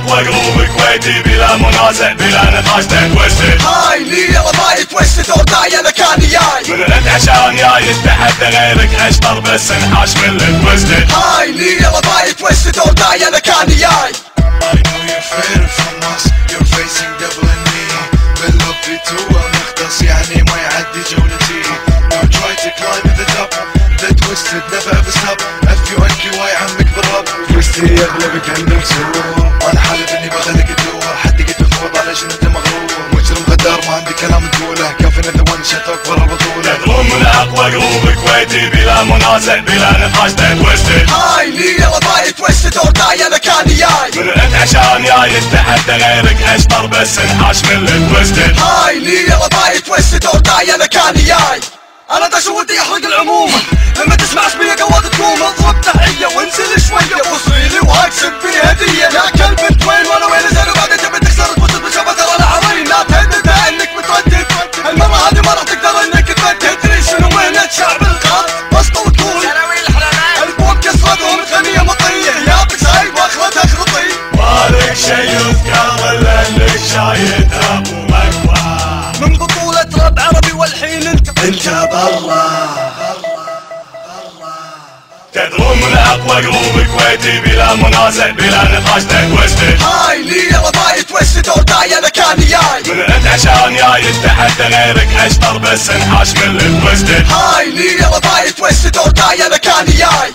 اقوى جروب كويتي بلا منازع بلا نقاش توستد. هاي لي يلا باي توستد اور داي انا كان جاي من انت عشان جاي تتحدى غيرك اشطر بس انحاش من التوستد. هاي لي يلا باي توستد اور داي انا كان جاي. I know you're afraid from us, you're facing double enemy. باللوبي تو مختص يعني ما يعدي جولتي. Don't try to climb to the top, the twisted never ever stop. FUNKY عمك بالرب تويستي يغلبك هالمكسور. انا حالف اني بخليك تدور حد قد تفوض على شنو انت مغرور. مجرم غدار ما عندي كلام تقوله كافي ان ذا ون شت اكبر البطولة. تدرون من اقوى جروب كويتي بلا منازع بلا نقاش توستد. هاي لي يلا باي توستد اور داي انا كان جاي. من انت عشان جاي تتحدى غيرك اشطر بس انحاش من التوستد. هاي لي يلا باي توستد اور داي انا كان جاي. انا داش ودي احرق العموم لما تسمع سبيه قوات تقوم اضرب تحيه وانزل شويه وصيلي واكسب بيه هديه. يا كلب انت وين وانا وين زين وبعدين تبي تخسر تبص بشوفه ترى انا عظيم. لا تهددها انك متردد المره هذه ما راح تقدر انك تبدد. تدري شنو مهنه شعب الغرب بسطه وطول البوم كسرتهم الغنيه مطيه. يابك سايب واخرتها خرطي مالك شي يذكر الا انك شايد ابو مكوى. من بطوله راب عربي والحين انت برا. تدرون من اقوى جروب كويتي بلا منازع بلا نقاش توستد. هاي لي يلا باي توستد اور داي انا كان جاي. من انت عشان جاي تتحدى غيرك اشطر بس انحاش من التوستد. هاي لي يلا باي توستد اور داي انا كان جاي.